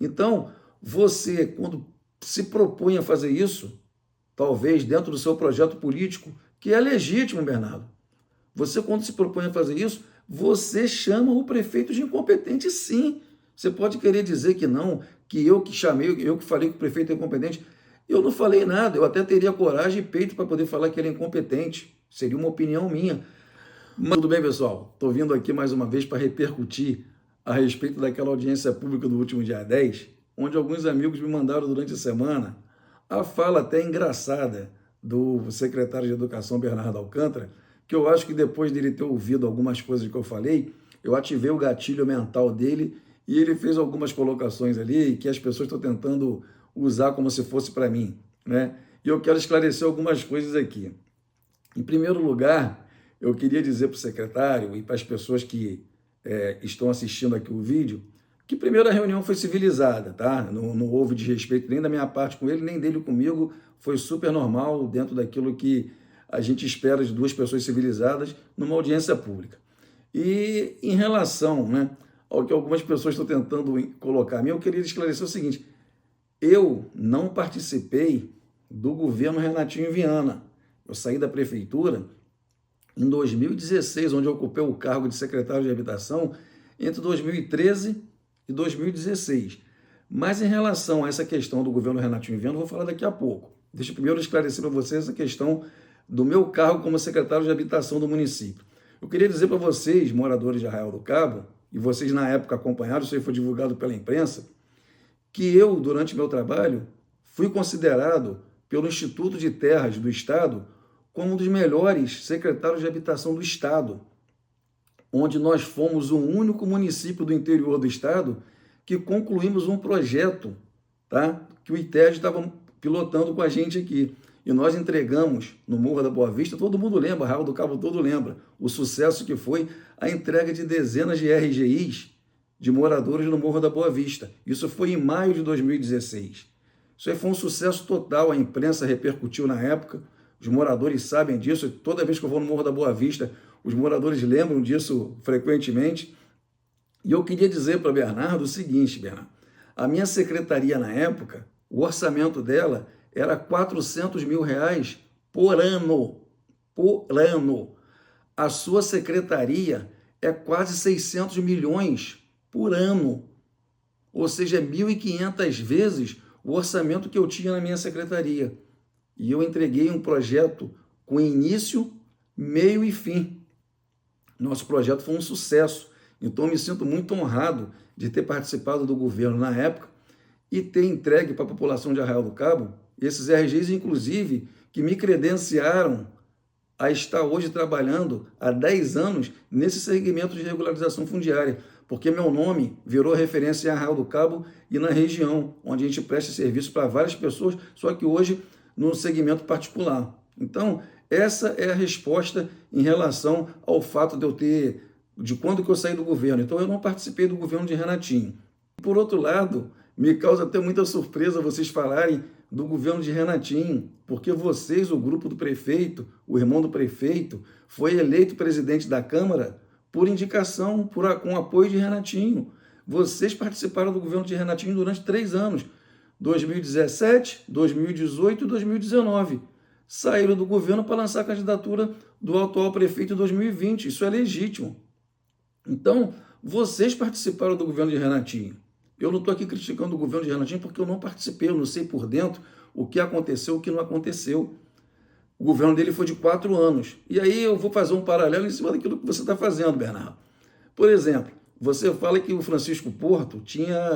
Então, você, quando se propõe a fazer isso, talvez dentro do seu projeto político, que é legítimo, Bernardo, você, quando se propõe a fazer isso, você chama o prefeito de incompetente, sim. Você pode querer dizer que não, que eu que chamei, eu que falei que o prefeito é incompetente. Eu não falei nada, eu até teria coragem e peito para poder falar que ele é incompetente. Seria uma opinião minha. Mas tudo bem, pessoal? Estou vindo aqui mais uma vez para repercutir a respeito daquela audiência pública do último dia 10, onde alguns amigos me mandaram durante a semana a fala até engraçada do secretário de Educação, Bernardo Alcântara, que eu acho que depois dele ter ouvido algumas coisas que eu falei, eu ativei o gatilho mental dele e ele fez algumas colocações ali que as pessoas estão tentando usar como se fosse para mim, né? E eu quero esclarecer algumas coisas aqui. Em primeiro lugar, eu queria dizer para o secretário e para as pessoas que estão assistindo aqui o vídeo, que primeiro a reunião foi civilizada, tá? Não houve desrespeito nem da minha parte com ele, nem dele comigo, foi super normal dentro daquilo que a gente espera de duas pessoas civilizadas numa audiência pública. E em relação, né, ao que algumas pessoas estão tentando colocar a mim, eu queria esclarecer o seguinte: eu não participei do governo Renatinho Viana. Eu saí da prefeitura em 2016, onde eu ocupei o cargo de secretário de habitação entre 2013 e 2016. Mas em relação a essa questão do governo Renatinho Viana, eu vou falar daqui a pouco. Deixa eu primeiro esclarecer para vocês essa questão do meu cargo como secretário de habitação do município. Eu queria dizer para vocês, moradores de Arraial do Cabo, e vocês na época acompanharam, isso aí foi divulgado pela imprensa, que eu, durante meu trabalho, fui considerado pelo Instituto de Terras do Estado como um dos melhores secretários de habitação do Estado, onde nós fomos o único município do interior do Estado que concluímos um projeto, tá? Que o ITERJ estava pilotando com a gente aqui. E nós entregamos no Morro da Boa Vista, todo mundo lembra, Arraial do Cabo todo lembra, o sucesso que foi a entrega de dezenas de RGIs de moradores no Morro da Boa Vista. Isso foi em maio de 2016. Isso aí foi um sucesso total, a imprensa repercutiu na época, os moradores sabem disso, toda vez que eu vou no Morro da Boa Vista, os moradores lembram disso frequentemente. E eu queria dizer para Bernardo o seguinte, Bernardo, a minha secretaria na época, o orçamento dela era R$ 400 mil por ano. Por ano. A sua secretaria é quase 600 milhões por ano. Ou seja, 1.500 vezes o orçamento que eu tinha na minha secretaria. E eu entreguei um projeto com início, meio e fim. Nosso projeto foi um sucesso. Então, eu me sinto muito honrado de ter participado do governo na época e ter entregue para a população de Arraial do Cabo esses RGs, inclusive, que me credenciaram a estar hoje trabalhando há 10 anos nesse segmento de regularização fundiária, porque meu nome virou referência em Arraial do Cabo e na região, onde a gente presta serviço para várias pessoas, só que hoje no segmento particular. Então, essa é a resposta em relação ao fato de quando que eu saí do governo. Então, eu não participei do governo de Renatinho. Por outro lado, me causa até muita surpresa vocês falarem do governo de Renatinho, porque vocês, o grupo do prefeito, o irmão do prefeito, foi eleito presidente da Câmara por indicação, com apoio de Renatinho. Vocês participaram do governo de Renatinho durante 3 anos, 2017, 2018 e 2019. Saíram do governo para lançar a candidatura do atual prefeito em 2020. Isso é legítimo. Então, vocês participaram do governo de Renatinho. Eu não estou aqui criticando o governo de Renatinho porque eu não participei, eu não sei por dentro o que aconteceu, o que não aconteceu. O governo dele foi de 4 anos. E aí eu vou fazer um paralelo em cima daquilo que você está fazendo, Bernardo. Por exemplo, você fala que o Francisco Porto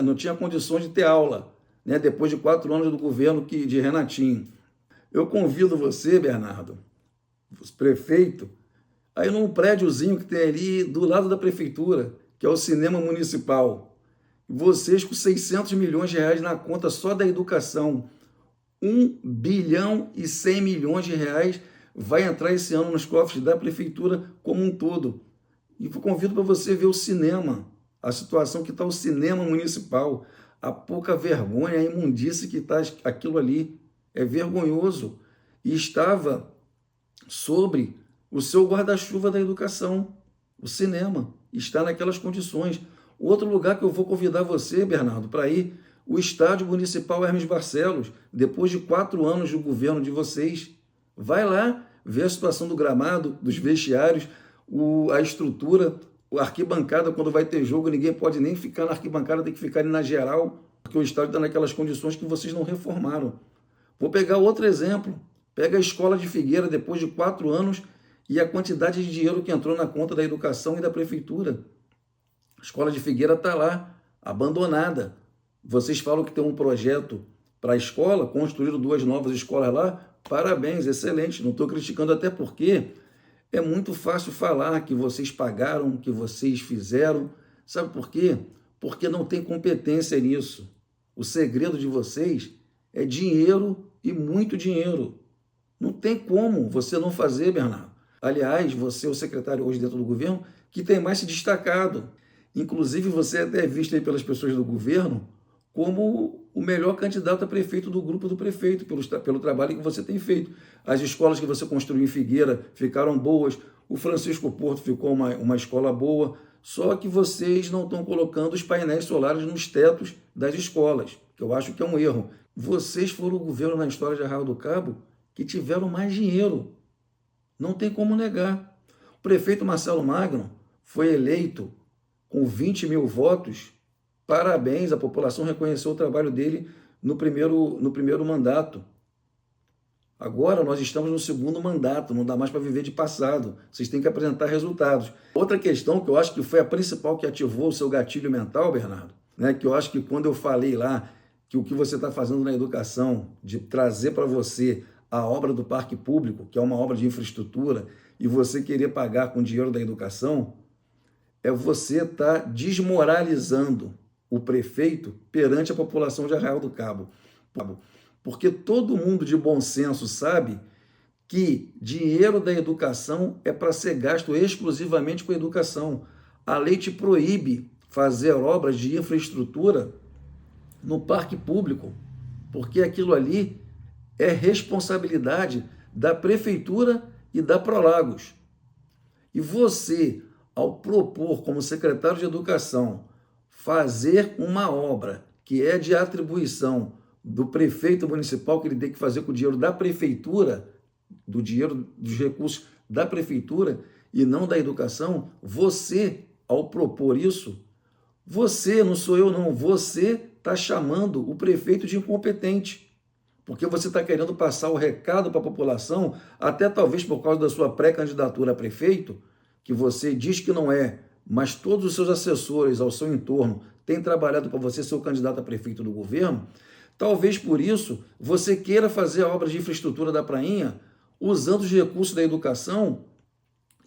não tinha condições de ter aula, né, depois de 4 anos do governo de Renatinho. Eu convido você, Bernardo, prefeito, a ir num prédiozinho que tem ali do lado da prefeitura, que é o Cinema Municipal. Vocês com 600 milhões de reais na conta só da educação, 1 bilhão e 100 milhões de reais vai entrar esse ano nos cofres da prefeitura como um todo. E convido para você ver o cinema, a situação que está o cinema municipal, a pouca vergonha, a imundície que está aquilo ali. É vergonhoso. E estava sobre o seu guarda-chuva da educação, o cinema, está naquelas condições. Outro lugar que eu vou convidar você, Bernardo, para ir, o estádio municipal Hermes Barcelos, depois de 4 anos do governo de vocês. Vai lá ver a situação do gramado, dos vestiários, a estrutura, a arquibancada, quando vai ter jogo, ninguém pode nem ficar na arquibancada, tem que ficar ali na geral, porque o estádio está naquelas condições que vocês não reformaram. Vou pegar outro exemplo. Pega a escola de Figueira, depois de 4 anos, e a quantidade de dinheiro que entrou na conta da educação e da prefeitura. A escola de Figueira está lá, abandonada. Vocês falam que tem um projeto para a escola, construíram 2 novas escolas lá. Parabéns, excelente. Não estou criticando, até porque é muito fácil falar que vocês pagaram, que vocês fizeram. Sabe por quê? Porque não tem competência nisso. O segredo de vocês é dinheiro e muito dinheiro. Não tem como você não fazer, Bernardo. Aliás, você é o secretário hoje dentro do governo que tem mais se destacado. Inclusive, você é até visto aí pelas pessoas do governo como o melhor candidato a prefeito do grupo do prefeito, pelo trabalho que você tem feito. As escolas que você construiu em Figueira ficaram boas, o Francisco Porto ficou uma escola boa, só que vocês não estão colocando os painéis solares nos tetos das escolas, que eu acho que é um erro. Vocês foram o governo na história de Arraial do Cabo que tiveram mais dinheiro. Não tem como negar. O prefeito Marcelo Magno foi eleito com 20 mil votos. Parabéns, a população reconheceu o trabalho dele no primeiro mandato. Agora nós estamos no segundo mandato, não dá mais para viver de passado. Vocês têm que apresentar resultados. Outra questão que eu acho que foi a principal que ativou o seu gatilho mental, Bernardo, né, que eu acho que quando eu falei lá que o que você está fazendo na educação, de trazer para você a obra do parque público, que é uma obra de infraestrutura, e você querer pagar com dinheiro da educação, é você estar desmoralizando o prefeito perante a população de Arraial do Cabo. Porque todo mundo de bom senso sabe que dinheiro da educação é para ser gasto exclusivamente com a educação. A lei te proíbe fazer obras de infraestrutura no parque público, porque aquilo ali é responsabilidade da prefeitura e da Prolagos. E você, ao propor como secretário de Educação fazer uma obra que é de atribuição do prefeito municipal, que ele tem que fazer com o dinheiro da prefeitura, do dinheiro dos recursos da prefeitura e não da educação, você, ao propor isso, você, não sou eu não, você está chamando o prefeito de incompetente, porque você está querendo passar o recado para a população, até talvez por causa da sua pré-candidatura a prefeito, que você diz que não é, mas todos os seus assessores ao seu entorno têm trabalhado para você ser o candidato a prefeito do governo. Talvez por isso você queira fazer a obra de infraestrutura da Prainha usando os recursos da educação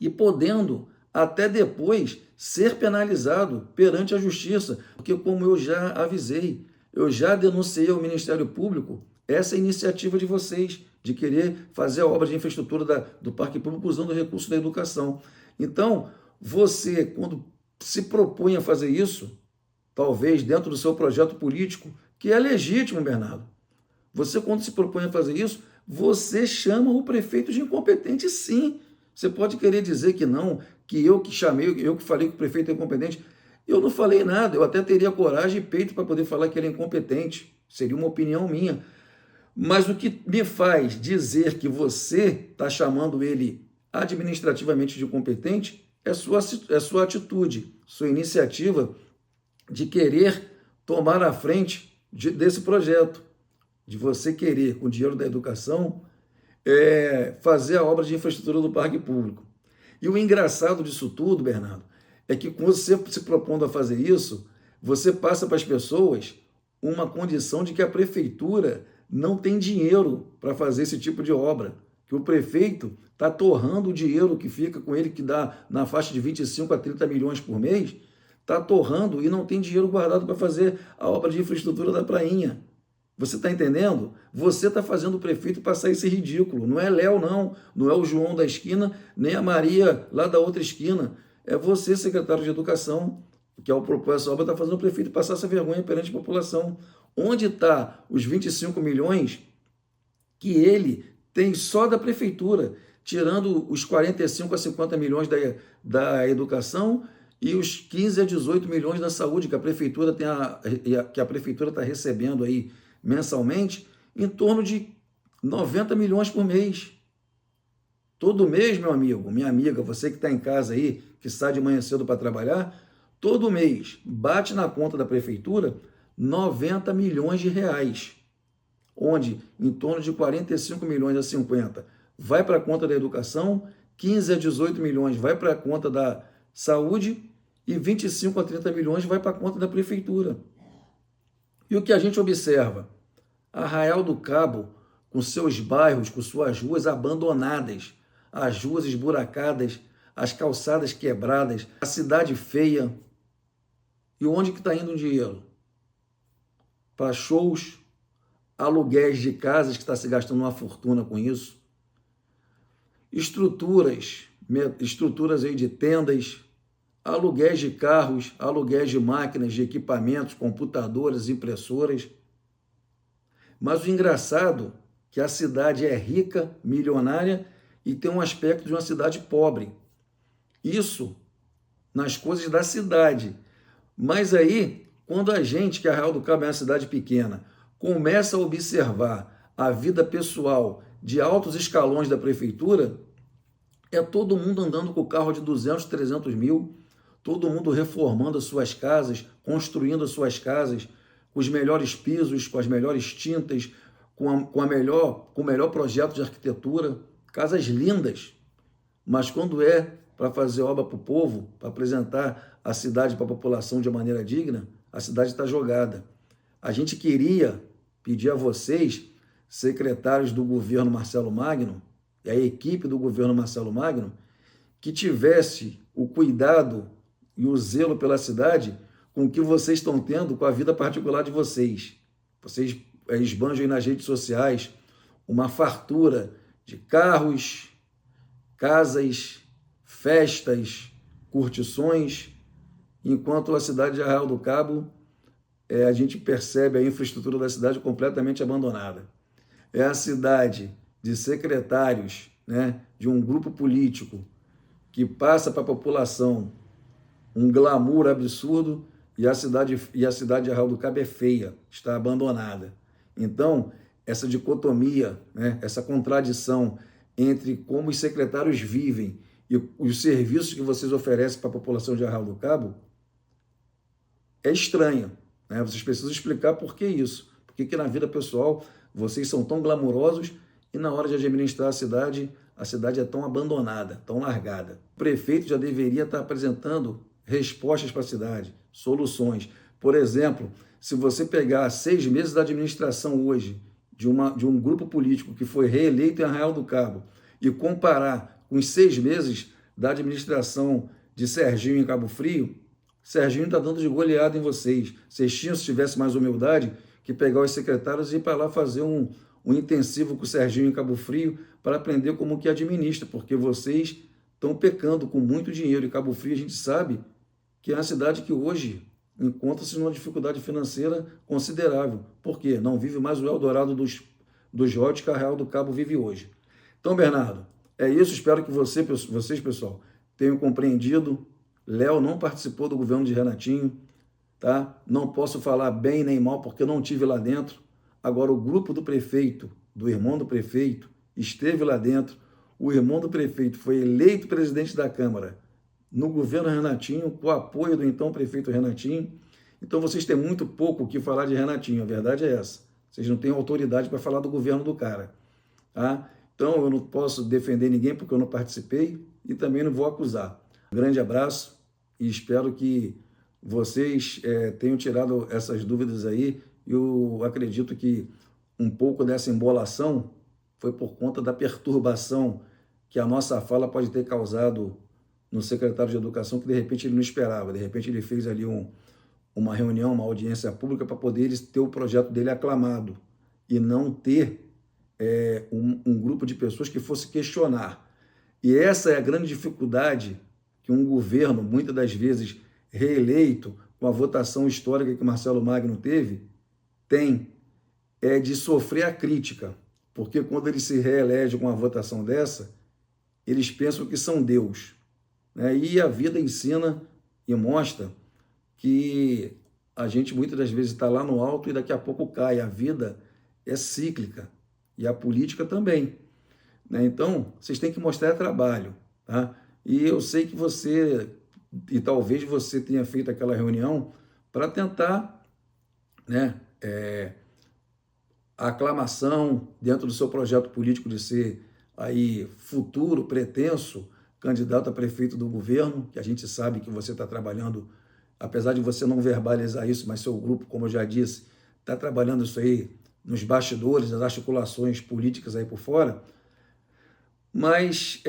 e podendo até depois ser penalizado perante a justiça, porque como eu já avisei, eu já denunciei ao Ministério Público essa iniciativa de vocês, de querer fazer a obra de infraestrutura do parque público usando o recurso da educação. Então, você, quando se propõe a fazer isso, talvez dentro do seu projeto político, que é legítimo, Bernardo, você, quando se propõe a fazer isso, você chama o prefeito de incompetente, sim. Você pode querer dizer que não, que eu que chamei, eu que falei que o prefeito é incompetente. Eu não falei nada, eu até teria coragem e peito para poder falar que ele é incompetente. Seria uma opinião minha. Mas o que me faz dizer que você está chamando ele administrativamente de incompetente é sua atitude, sua iniciativa de querer tomar a frente desse projeto, de você querer, com o dinheiro da educação, fazer a obra de infraestrutura do parque público. E o engraçado disso tudo, Bernardo, é que quando você se propondo a fazer isso, você passa para as pessoas uma condição de que a prefeitura não tem dinheiro para fazer esse tipo de obra, que o prefeito está torrando o dinheiro que fica com ele, que dá na faixa de 25 a 30 milhões por mês, está torrando e não tem dinheiro guardado para fazer a obra de infraestrutura da Prainha. Você está entendendo? Você está fazendo o prefeito passar esse ridículo. Não é Léo, não. Não é o João da esquina, nem a Maria lá da outra esquina. É você, secretário de Educação, que ao propor essa obra está fazendo o prefeito passar essa vergonha perante a população. Onde está os 25 milhões que ele tem só da prefeitura, tirando os 45 a 50 milhões da educação e os 15 a 18 milhões da saúde que a prefeitura está recebendo aí mensalmente, em torno de 90 milhões por mês. Todo mês, meu amigo, minha amiga, você que está em casa aí, que sai de manhã cedo para trabalhar, todo mês bate na conta da prefeitura 90 milhões de reais, onde em torno de 45 milhões a 50 vai para a conta da educação, 15 a 18 milhões vai para a conta da saúde e 25 a 30 milhões vai para a conta da prefeitura. E o que a gente observa? Arraial do Cabo, com seus bairros, com suas ruas abandonadas, as ruas esburacadas, as calçadas quebradas, a cidade feia. E onde que está indo o dinheiro? Para shows, aluguéis de casas, que está se gastando uma fortuna com isso, estruturas aí de tendas, aluguéis de carros, aluguéis de máquinas, de equipamentos, computadoras, impressoras. Mas o engraçado é que a cidade é rica, milionária e tem um aspecto de uma cidade pobre. Isso nas coisas da cidade. Mas aí, quando a gente, que Arraial do Cabo é uma cidade pequena, começa a observar a vida pessoal de altos escalões da prefeitura, é todo mundo andando com o carro de 200, 300 mil, todo mundo reformando as suas casas, construindo as suas casas, com os melhores pisos, com as melhores tintas, com o melhor projeto de arquitetura, casas lindas. Mas quando é para fazer obra para o povo, para apresentar a cidade para a população de maneira digna, a cidade está jogada. A gente queria pedir a vocês, secretários do governo Marcelo Magno, e a equipe do governo Marcelo Magno, que tivesse o cuidado e o zelo pela cidade com o que vocês estão tendo com a vida particular de vocês. Vocês esbanjam aí nas redes sociais uma fartura de carros, casas, festas, curtições, enquanto a cidade de Arraial do Cabo, a gente percebe a infraestrutura da cidade completamente abandonada. É a cidade de secretários, né, de um grupo político que passa para a população um glamour absurdo e a cidade de Arraial do Cabo é feia, está abandonada. Então, essa dicotomia, né, essa contradição entre como os secretários vivem e os serviços que vocês oferecem para a população de Arraial do Cabo é estranha, né? Vocês precisam explicar por que isso. Por que na vida pessoal vocês são tão glamurosos e na hora de administrar a cidade é tão abandonada, tão largada. O prefeito já deveria estar apresentando respostas para a cidade, soluções. Por exemplo, se você pegar 6 meses da administração hoje de um grupo político que foi reeleito em Arraial do Cabo e comparar com os 6 meses da administração de Serginho em Cabo Frio, Serginho está dando de goleada em vocês. Vocês tinham, se tivesse mais humildade, que pegar os secretários e ir para lá fazer um intensivo com o Serginho em Cabo Frio para aprender como que administra, porque vocês estão pecando com muito dinheiro. E Cabo Frio a gente sabe que é uma cidade que hoje encontra-se numa dificuldade financeira considerável. Por quê? Não vive mais o Eldorado dos royalties que Arraial do Cabo vive hoje. Então, Bernardo, é isso. Espero que vocês, pessoal, tenham compreendido. Léo não participou do governo de Renatinho, tá? Não posso falar bem nem mal porque eu não estive lá dentro. Agora, o grupo do prefeito, do irmão do prefeito, esteve lá dentro. O irmão do prefeito foi eleito presidente da Câmara no governo Renatinho, com o apoio do então prefeito Renatinho. Então, vocês têm muito pouco o que falar de Renatinho, a verdade é essa. Vocês não têm autoridade para falar do governo do cara, tá? Então, eu não posso defender ninguém porque eu não participei e também não vou acusar. Um grande abraço e espero que vocês tenham tirado essas dúvidas aí. Eu acredito que um pouco dessa embolação foi por conta da perturbação que a nossa fala pode ter causado no secretário de Educação, que de repente ele não esperava. De repente ele fez ali uma reunião, uma audiência pública para poder ele ter o projeto dele aclamado e não ter um grupo de pessoas que fosse questionar. E essa é a grande dificuldade que um governo, muitas das vezes reeleito, com a votação histórica que Marcelo Magno teve, tem de sofrer a crítica. Porque quando ele se reelege com uma votação dessa, eles pensam que são Deus, né? E a vida ensina e mostra que a gente muitas das vezes está lá no alto e daqui a pouco cai. A vida é cíclica e a política também, né? Então, vocês têm que mostrar trabalho, tá? E eu sei que você, e talvez você tenha feito aquela reunião para tentar, né, a aclamação dentro do seu projeto político de ser aí futuro, pretenso candidato a prefeito do governo, que a gente sabe que você está trabalhando, apesar de você não verbalizar isso, mas seu grupo, como eu já disse, está trabalhando isso aí nos bastidores, nas articulações políticas aí por fora, mas,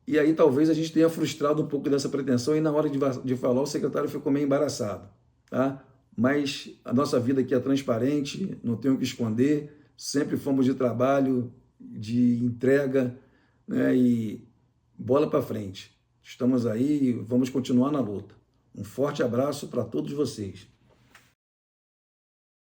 e aí talvez a gente tenha frustrado um pouco dessa pretensão e na hora de falar o secretário ficou meio embaraçado, tá? Mas a nossa vida aqui é transparente, não tenho o que esconder, sempre fomos de trabalho, de entrega, né? E bola para frente. Estamos aí e vamos continuar na luta. Um forte abraço para todos vocês.